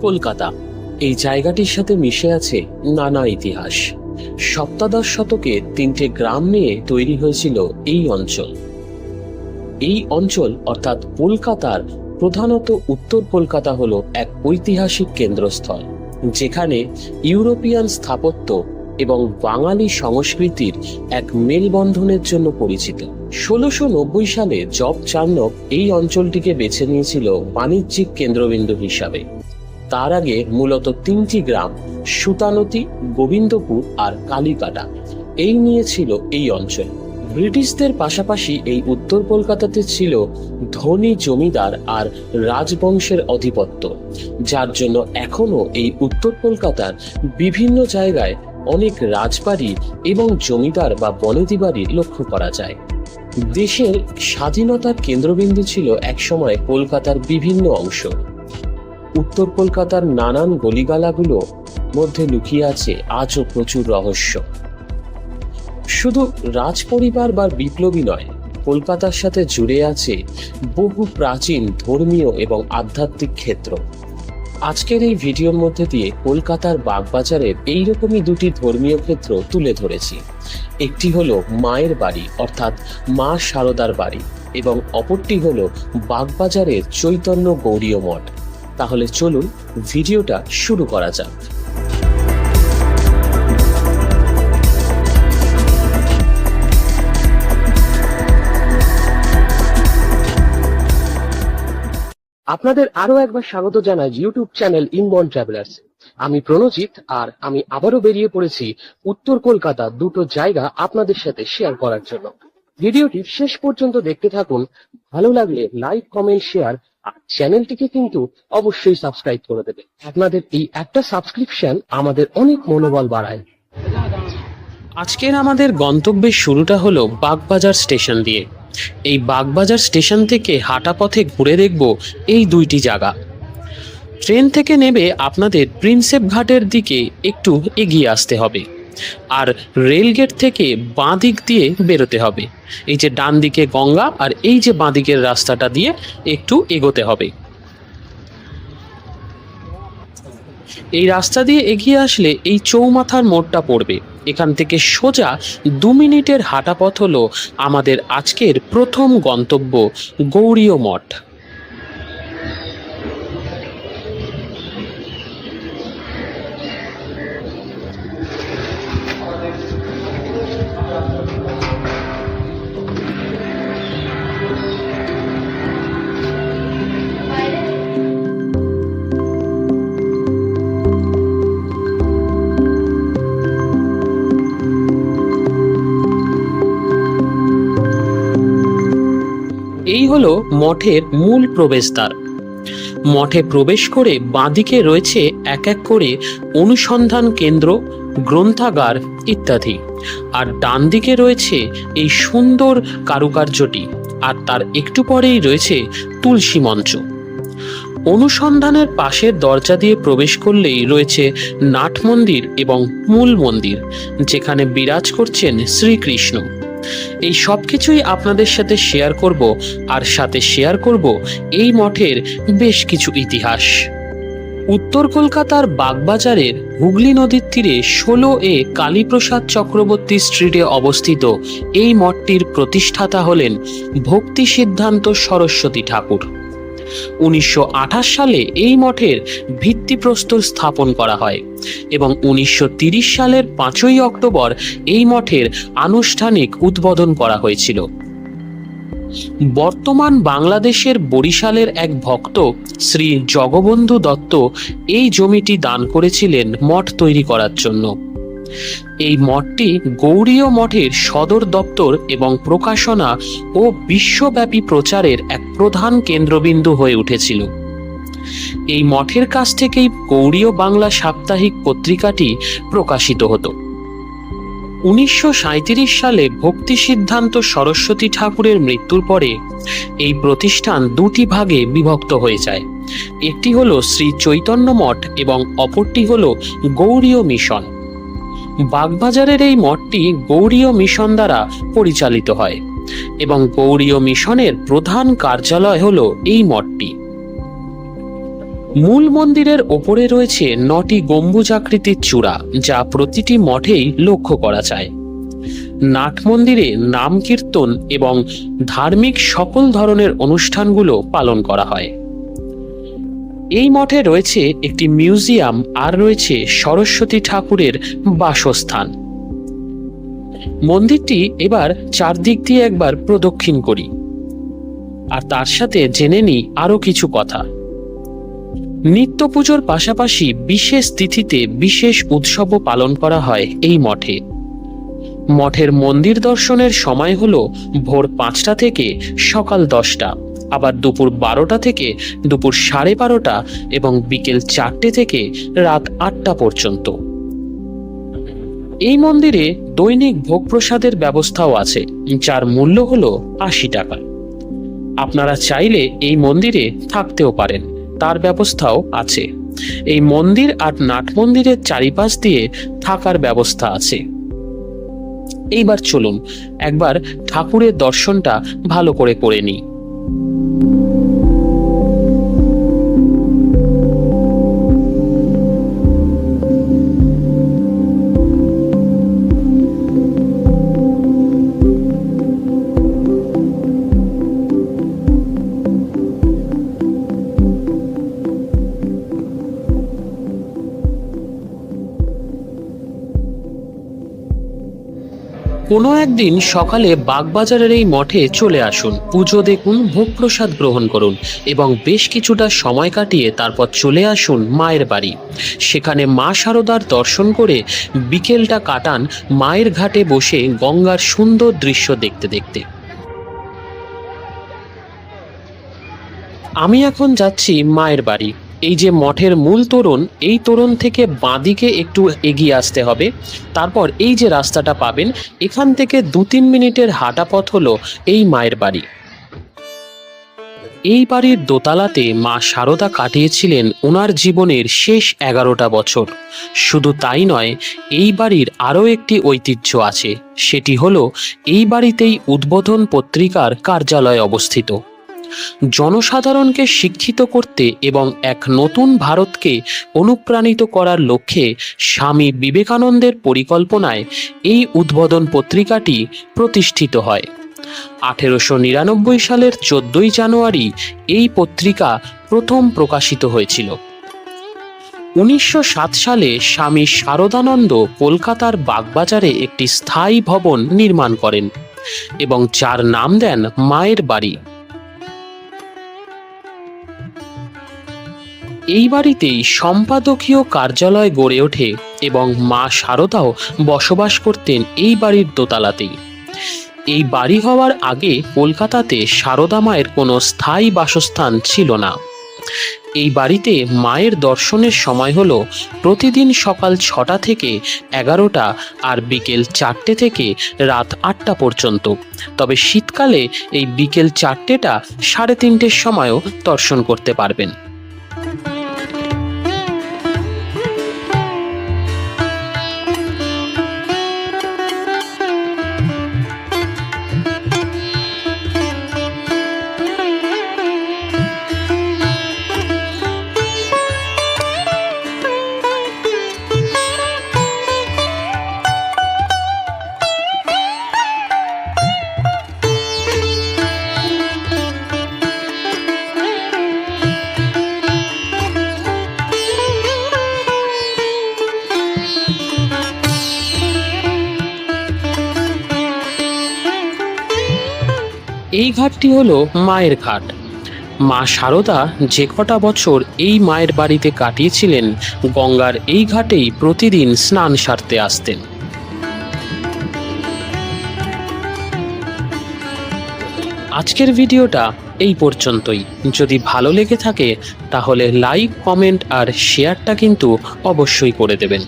কলকাতা এই জায়গাটির সাথে মিশে আছে নানা ইতিহাস। সপ্তদশ শতকে 3টে গ্রাম নিয়ে তৈরি হয়েছিল এই অঞ্চল। এই অঞ্চল অর্থাৎ কলকাতার প্রধানত উত্তর কলকাতা হলো এক ঐতিহাসিক কেন্দ্রস্থল, যেখানে ইউরোপিয়ান স্থাপত্য এবং বাঙালি সংস্কৃতির এক মেলবন্ধনের জন্য পরিচিত। 1690 সালে জব চার্নক এই অঞ্চলটিকে বেছে নিয়েছিল বাণিজ্যিক কেন্দ্রবিন্দু হিসাবে। তার আগে মূলত 3টি গ্রাম সুতানতি, গোবিন্দপুর আর কালীকাটা এই নিয়ে ছিল এই অঞ্চল। ব্রিটিশদের পাশাপাশি এই উত্তর কলকাতাতে ছিল ধনী জমিদার আর রাজবংশের আধিপত্য, যার জন্য এখনো এই উত্তর কলকাতার বিভিন্ন জায়গায় অনেক রাজবাড়ি এবং জমিদার বা বনেদি বাড়ি লক্ষ্য করা যায়। দেশের স্বাধীনতার কেন্দ্রবিন্দু ছিল একসময় কলকাতার বিভিন্ন অংশ। উত্তর কলকাতার নানান গলিগালাগুলো মধ্যে লুকিয়ে আছে আজও প্রচুর রহস্য। শুধু রাজপরিবার বা বিপ্লবী নয়, কলকাতার সাথে জুড়ে আছে বহু প্রাচীন ধর্মীয় এবং আধ্যাত্মিক ক্ষেত্র। আজকের এই ভিডিওর মধ্যে দিয়ে কলকাতার বাগবাজারের এইরকমই 2টি ধর্মীয় ক্ষেত্র তুলে ধরেছি। একটি হলো মায়ের বাড়ি অর্থাৎ মা শারদার বাড়ি, এবং অপরটি হলো বাগবাজারের চৈতন্য গৌড়ীয় মঠ। তাহলে চলুন ভিডিওটা শুরু করা যাক। আপনাদের আরো একবার স্বাগত জানাই ইউটিউব চ্যানেল ইনবর্ন ট্রাভেলার্স। আমি প্রণজিৎ, আর আমি আবারও বেরিয়ে পড়েছি উত্তর কলকাতা 2টো জায়গা আপনাদের সাথে শেয়ার করার জন্য। ভিডিওটি শেষ পর্যন্ত দেখতে থাকুন। ভালো লাগলে লাইক, কমেন্ট, শেয়ার আর চ্যানেলটিকে কিন্তু অবশ্যই সাবস্ক্রাইব করে দেবে। আপনাদের এই একটা সাবস্ক্রিপশন আমাদের অনেক মনোবল বাড়ায়। আজকের আমাদের গন্তব্যের শুরুটা হলো বাগবাজার স্টেশন দিয়ে। এই বাগবাজার স্টেশন থেকে হাঁটা পথে ঘুরে দেখব এই 2টি জায়গা। ট্রেন থেকে নেমে আপনাদের প্রিন্সেপ ঘাটের দিকে একটু এগিয়ে আসতে হবে, আর রেলগেট থেকে বাঁ দিক দিয়ে বেরোতে হবে। এই যে ডান দিকে গঙ্গা আর এই যে বাঁ দিকের রাস্তাটা দিয়ে একটু এগোতে হবে। এই রাস্তা দিয়ে এগিয়ে আসলে এই চৌমাথার মোড়টা পড়বে। এখান থেকে সোজা 2 মিনিটের হাঁটা পথ হলো আমাদের আজকের প্রথম গন্তব্য গৌড়ীয় মঠ। এই হলো মঠের মূল প্রবেশদ্বার। মঠে প্রবেশ করে বাঁদিকে রয়েছে এক এক করে অনুসন্ধান কেন্দ্র, গ্রন্থাগার ইত্যাদি, আর ডান দিকে রয়েছে এই সুন্দর কারুকার্যটি, আর তার একটু পরেই রয়েছে তুলসী মঞ্চ। অনুসন্ধানের পাশের দরজা দিয়ে প্রবেশ করলেই রয়েছে নাট মন্দির এবং মূল মন্দির, যেখানে বিরাজ করছেন শ্রীকৃষ্ণ। এই সব কিছুই আপনাদের সাথে শেয়ার করব, আর সাথে শেয়ার করব এই মঠের বেশ কিছু ইতিহাস। উত্তর কলকাতার বাগবাজারের হুগলি নদীর তীরে 16A কালীপ্রসাদ চক্রবর্তী স্ট্রিটে অবস্থিত এই মঠটির প্রতিষ্ঠাতা হলেন ভক্তি সিদ্ধান্ত সরস্বতী ঠাকুর। 1928 সালে এই মঠের ভিত্তিপ্রস্তর স্থাপন করা হয় এবং 1930 সালের 5ই অক্টোবর এই মঠের আনুষ্ঠানিক উদ্বোধন করা হয়েছিল। বর্তমান বাংলাদেশের বরিশালের এক ভক্ত শ্রী জগবন্ধু দত্ত এই জমিটি দান করেছিলেন মঠ তৈরি করার জন্য। এই মঠটি গৌড়ীয় মঠের সদর দপ্তর এবং প্রকাশনা ও বিশ্বব্যাপী প্রচারের এক প্রধান কেন্দ্রবিন্দু হয়ে উঠেছিল। এই মঠের কাছ থেকেই গৌড়ীয় বাংলা সাপ্তাহিক পত্রিকাটি প্রকাশিত হতো। 1937 সালে ভক্তি সিদ্ধান্ত সরস্বতী ঠাকুরের মৃত্যুর পরে এই প্রতিষ্ঠান 2টি ভাগে বিভক্ত হয়ে যায়। একটি হলো শ্রী চৈতন্য মঠ এবং অপরটি হলো গৌড়ীয় মিশন। বাগবাজারের এই মঠটি গৌড়ীয় মিশন দ্বারা পরিচালিত হয় এবং গৌড়ীয় মিশনের প্রধান কার্যালয় হলো এই মঠটি। মূল মন্দিরের ওপরে রয়েছে 9টি গম্বুজাকৃতির চূড়া, যা প্রতিটি মঠেই লক্ষ্য করা যায়। নাট মন্দিরে নাম কীর্তন এবং ধার্মিক সকল ধরনের অনুষ্ঠানগুলো পালন করা হয়। এই মঠে রয়েছে একটি মিউজিয়াম আর রয়েছে সরস্বতী ঠাকুরের বাসস্থান। মন্দিরটি এবার চারদিক দিয়ে একবার প্রদক্ষিণ করি, আর তার সাথে জেনে নিই আরো কিছু কথা। নিত্য পুজোর পাশাপাশি বিশেষ তিথিতে বিশেষ উৎসবও পালন করা হয় এই মঠে। মঠের মন্দির দর্শনের সময় হলো ভোর 5টা থেকে সকাল 10টা, আবার দুপুর 12টা থেকে দুপুর 12:30 এবং বিকেল 4টে থেকে রাত 8টা পর্যন্ত। এই মন্দিরে দৈনিক ভোগ প্রসাদের ব্যবস্থাও আছে, যার মূল্য হলো 80 টাকা। আপনারা চাইলে এই মন্দিরে থাকতেও পারেন, তার ব্যবস্থাও আছে। এই মন্দির আর নাট মন্দিরের চারিপাশ দিয়ে থাকার ব্যবস্থা আছে। এইবার চলুন একবার ঠাকুরের দর্শনটা ভালো করে নিই। কোনো একদিন সকালে বাগবাজারের এই মঠে চলে আসুন, পুজো দেখুন, ভোগ প্রসাদ গ্রহণ করুন এবং বেশ কিছুটা সময় কাটিয়ে তারপর চলে আসুন মায়ের বাড়ি। সেখানে মা শারদার দর্শন করে বিকেলটা কাটান মায়ের ঘাটে বসে গঙ্গার সুন্দর দৃশ্য দেখতে দেখতে। আমি এখন যাচ্ছি মায়ের বাড়ি। এই যে মঠের মূল তোরণ, এই তোরণ থেকে বাঁদিকে একটু এগিয়ে আসতে হবে। তারপর এই যে রাস্তাটা পাবেন, এখান থেকে 2-3 মিনিটের হাঁটা পথ হলো এই মায়ের বাড়ি। এই বাড়ির দোতলাতে মা শারদা কাটিয়েছিলেন ওনার জীবনের শেষ 11টা বছর। শুধু তাই নয়, এই বাড়ির আরও একটি ঐতিহ্য আছে, সেটি হলো এই বাড়িতেই উদ্বোধন পত্রিকার কার্যালয় অবস্থিত। জনসাধারণকে শিক্ষিত করতে এবং এক নতুন ভারতকে অনুপ্রাণিত করার লক্ষ্যে স্বামী বিবেকানন্দের পরিকল্পনায় এই উদ্বোধন পত্রিকাটি প্রতিষ্ঠিত হয়। 1899 সালের 14ই জানুয়ারি এই পত্রিকা প্রথম প্রকাশিত হয়েছিল। 1907 সালে স্বামী শারদানন্দ কলকাতার বাগবাজারে একটি স্থায়ী ভবন নির্মাণ করেন এবং যার নাম দেন মায়ের বাড়ি। এই বাড়িতেই সম্পাদকীয় কার্যালয় গড়ে ওঠে এবং মা শারদাও বসবাস করতেন এই বাড়ির দোতলাতেই। এই বাড়ি হওয়ার আগে কলকাতাতে শারদা মায়ের কোনো স্থায়ী বাসস্থান ছিল না। এই বাড়িতে মায়ের দর্শনের সময় হলো প্রতিদিন সকাল 6টা থেকে 11টা আর বিকেল 4টে থেকে রাত 8টা পর্যন্ত। তবে শীতকালে এই বিকেল 4টেটা 3:30টের সময়ও দর্শন করতে পারবেন। এই ঘাটটি হলো মায়ের ঘাট। মা শারদা যে কটা বছর এই মায়ের বাড়িতে কাটিয়েছিলেন, গঙ্গার এই ঘাটেই প্রতিদিন স্নান সারতে আসতেন। আজকের ভিডিওটা এই পর্যন্তই। যদি ভালো লেগে থাকে তাহলে লাইক, কমেন্ট আর শেয়ারটা কিন্তু অবশ্যই করে দেবেন।